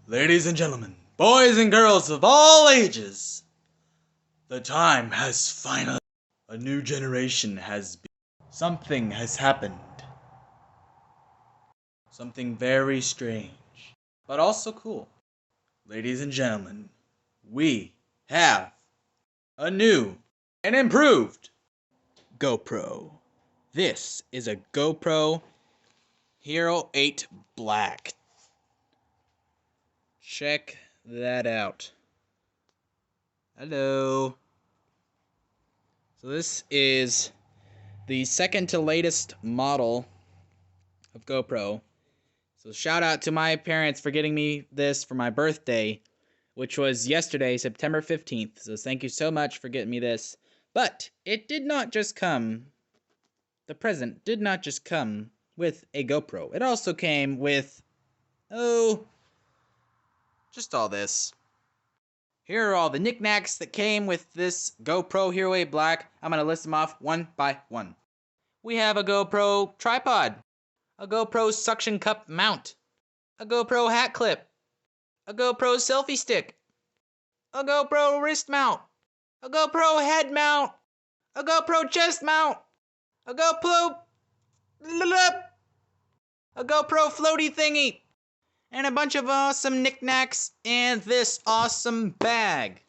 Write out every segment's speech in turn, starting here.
Ladies and gentlemen, boys and girls of all ages, the time has finally. A new generation has been. Something has happened. Something very strange, but also cool. Ladies and gentlemen, we have a new and improved GoPro. This is a GoPro Hero 8 Black. Check that out. Hello. So this is the second to latest model of GoPro. So shout out to my parents for getting me this for my birthday, which was yesterday, September 15th. So thank you so much for getting me this. But it did not just come, the present did not just come with a GoPro. It also came with, just all this. Here are all the knickknacks that came with this GoPro Hero 8 Black. I'm going to list them off one by one. We have a GoPro tripod, a GoPro suction cup mount, a GoPro hat clip, a GoPro selfie stick, a GoPro wrist mount, a GoPro head mount, a GoPro chest mount, a GoPro floaty thingy, and a bunch of awesome knickknacks and this awesome bag.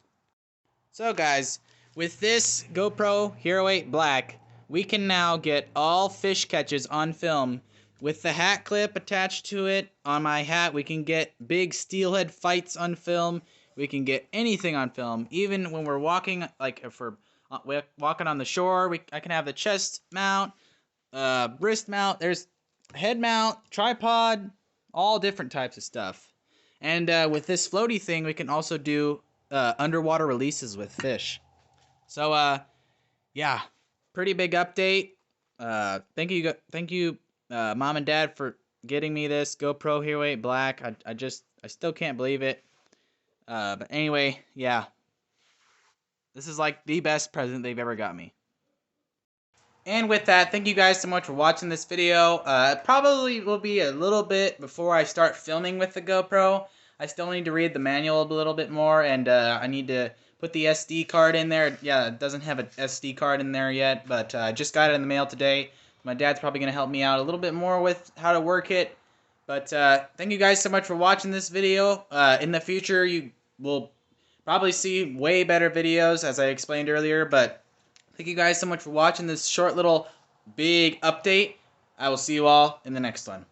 So guys, with this GoPro Hero 8 Black, we can now get all fish catches on film. With the hat clip attached to it on my hat, we can get big steelhead fights on film. We can get anything on film. Even when we're walking, like if we're walking on the shore, I can have the chest mount, wrist mount, there's head mount, tripod, all different types of stuff. And with this floaty thing, we can also do underwater releases with fish. So yeah, pretty big update. Thank you, Mom and Dad, for getting me this GoPro Hero 8 Black. I still can't believe it. But anyway, yeah, this is like the best present they've ever got me. And with that, thank you guys so much for watching this video. It probably will be a little bit before I start filming with the GoPro. I still need to read the manual a little bit more, and I need to put the SD card in there. Yeah, it doesn't have an SD card in there yet, but I just got it in the mail today. My dad's probably going to help me out a little bit more with how to work it. But thank you guys so much for watching this video. In the future, you will probably see way better videos, as I explained earlier, but thank you guys so much for watching this short little big update. I will see you all in the next one.